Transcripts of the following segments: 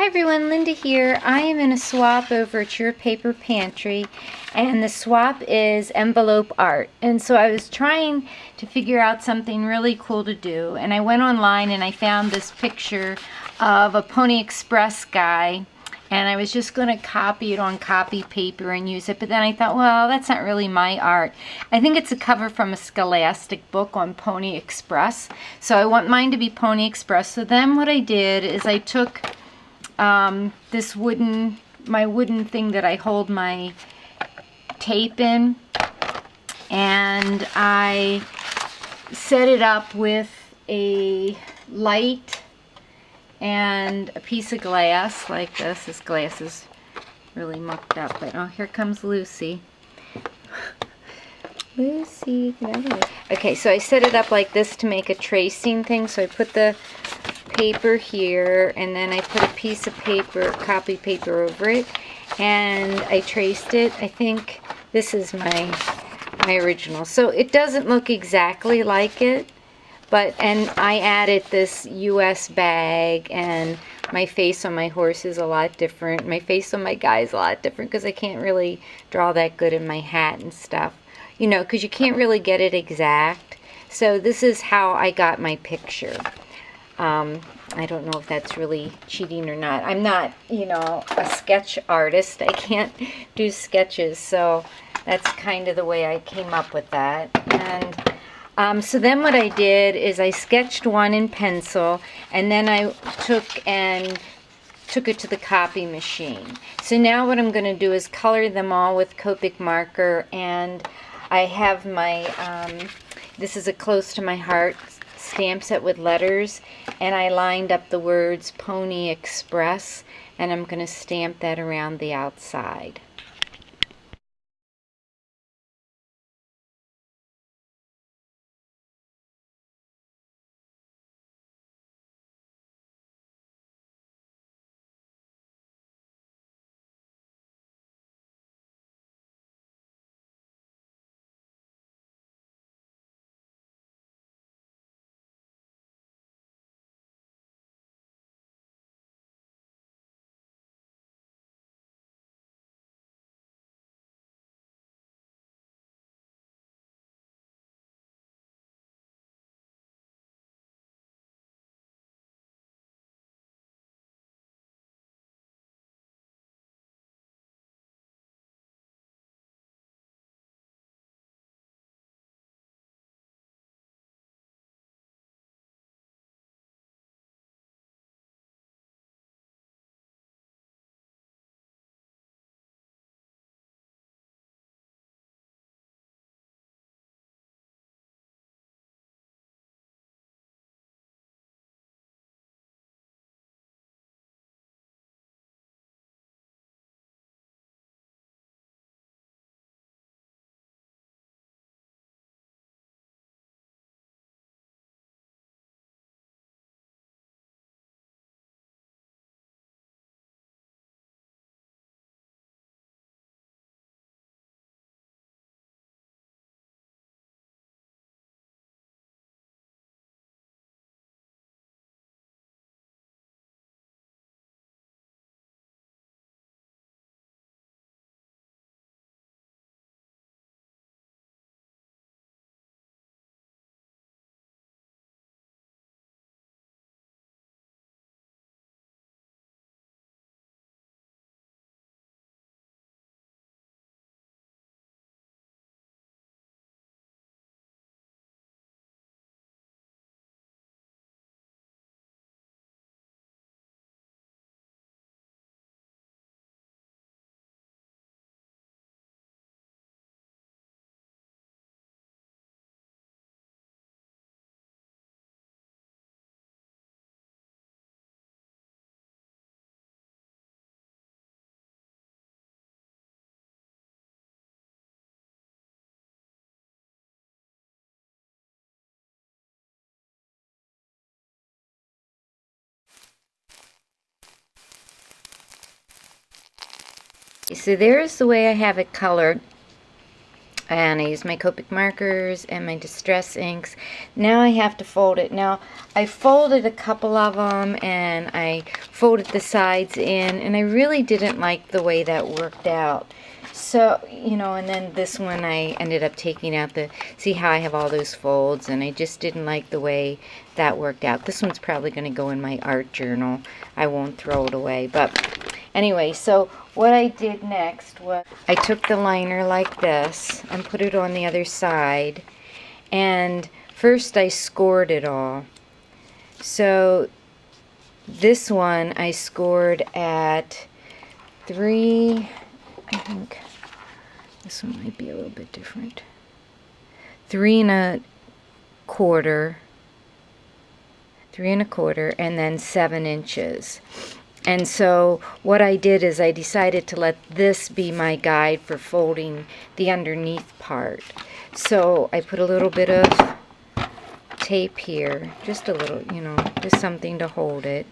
Hi everyone, Linda here. I am in a swap over at Your Paper Pantry, and the swap is envelope art. And so I was trying to figure out something really cool to do, and I went online and I found this picture of a Pony Express guy, and I was just going to copy it on copy paper and use it, but then I thought, well, that's not really my art. I think it's a cover from a Scholastic book on Pony Express, so I want mine to be Pony Express. So then what I did is I took this my wooden thing that I hold my tape in, and I set it up with a light and a piece of glass like this. This glass is really mucked up, but oh, here comes Lucy. Lucy, get out of here. Okay, so I set it up like this to make a tracing thing. So I put the paper here, and then I put a piece of paper, copy paper, over it, and I traced it. I think this is my original. So it doesn't look exactly like it, and I added this US bag, and my face on my horse is a lot different. My face on my guy is a lot different because I can't really draw that good in my hat and stuff. You know, because you can't really get it exact. So this is how I got my picture. I don't know if that's really cheating or not. I'm not, you know, a sketch artist. I can't do sketches, so that's kind of the way I came up with that. And so then what I did is I sketched one in pencil, and then I took it to the copy machine. So now what I'm going to do is color them all with Copic marker, and I have my, this is a Close to My Heart stamp set with letters, and I lined up the words Pony Express, and I'm going to stamp that around the outside. So there's the way I have it colored. And I use my Copic markers and my Distress inks. Now I have to fold it. Now I folded a couple of them and I folded the sides in, and I really didn't like the way that worked out. So, you know, and then this one I ended up taking out the, see how I have all those folds, and I just didn't like the way that worked out. This one's probably going to go in my art journal. I won't throw it away. But anyway, so what I did next was I took the liner like this and put it on the other side. And first I scored it all. So this one I scored at 3, I think this one might be a little bit different. 3 1/4, 3 1/4, and then 7 inches. And so what I did is I decided to let this be my guide for folding the underneath part. So I put a little bit of tape here, just a little, you know, just something to hold it.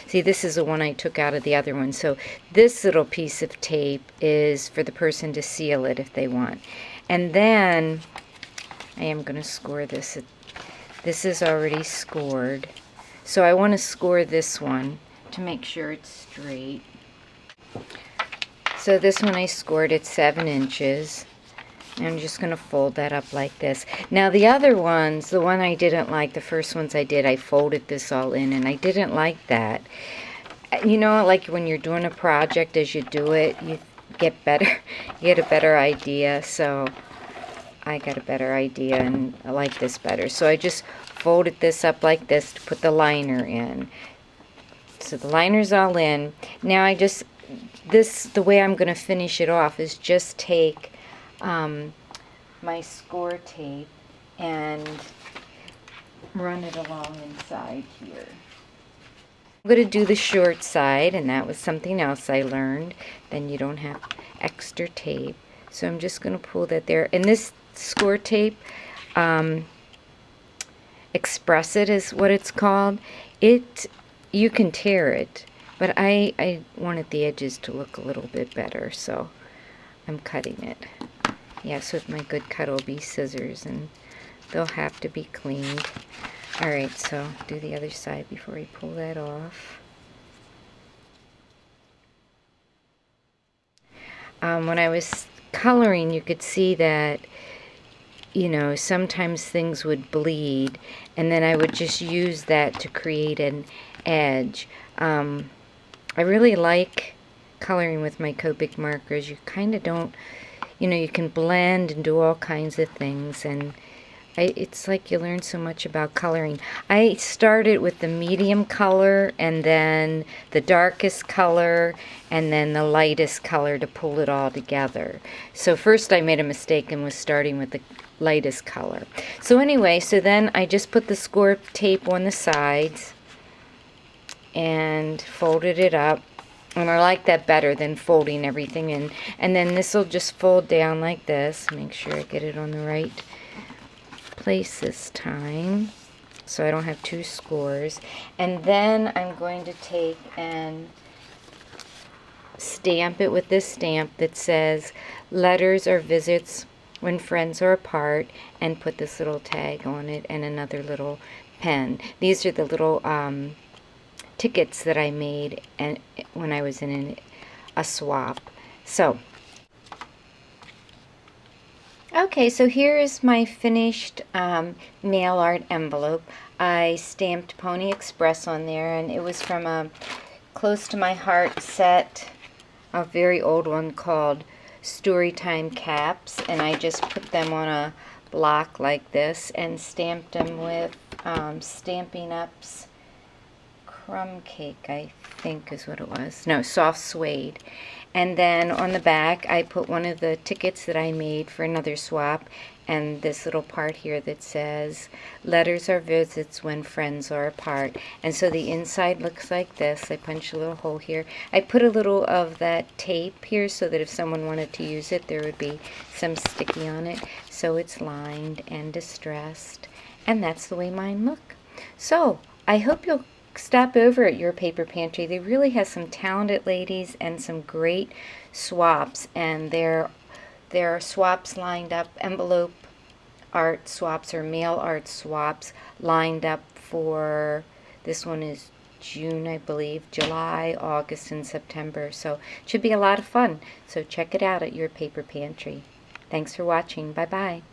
See, this is the one I took out of the other one. So this little piece of tape is for the person to seal it if they want. And then I am going to score this. This is already scored. So I want to score this one to make sure it's straight. So this one I scored at 7 inches. I'm just going to fold that up like this. Now the other ones, the one I didn't like, the first ones I did, I folded this all in, and I didn't like that. You know, like when you're doing a project, as you do it, you get better, you get a better idea. So I got a better idea, and I like this better. So I just folded this up like this to put the liner in. So the liner's all in. Now I just, the way I'm going to finish it off is just take my score tape and run it along inside here. I'm going to do the short side, and that was something else I learned. Then you don't have extra tape. So I'm just going to pull that there. And this score tape, Express It is what it's called. You can tear it, but I wanted the edges to look a little bit better, so I'm cutting it. Yes, with my good Cuddle-Bee scissors, and they'll have to be cleaned. Alright, so do the other side before I pull that off. When I was coloring, you could see that, you know, sometimes things would bleed, and then I would just use that to create an edge. I really like coloring with my Copic markers. You kind of don't, you know, you can blend and do all kinds of things, and it's like you learn so much about coloring. I started with the medium color, and then the darkest color, and then the lightest color to pull it all together. So first I made a mistake and was starting with the lightest color. So anyway, so then I just put the score tape on the sides and folded it up. And I like that better than folding everything in. And then this will just fold down like this. Make sure I get it on the right place this time, so I don't have two scores. And then I'm going to take and stamp it with this stamp that says letters or visits when friends are apart, and put this little tag on it and another little pen. These are the little tickets that I made and when I was in a swap. So okay, so here is my finished mail art envelope. I stamped Pony Express on there, and it was from a Close to My Heart set, a very old one called Storytime Caps, and I just put them on a block like this and stamped them with Stampin' Up's Crumb Cake, I think is what it was. No, Soft Suede. And then on the back I put one of the tickets that I made for another swap, and this little part here that says letters or visits when friends are apart. And so the inside looks like this. I punched a little hole here. I put a little of that tape here so that if someone wanted to use it, there would be some sticky on it. So it's lined and distressed, and that's the way mine look. So I hope you'll stop over at Your Paper Pantry. They really have some talented ladies and some great swaps, and they're There are swaps lined up, envelope art swaps or mail art swaps lined up for, this one is June, I believe, July, August, and September. So it should be a lot of fun. So check it out at your paper pantry. Thanks for watching. Bye-bye.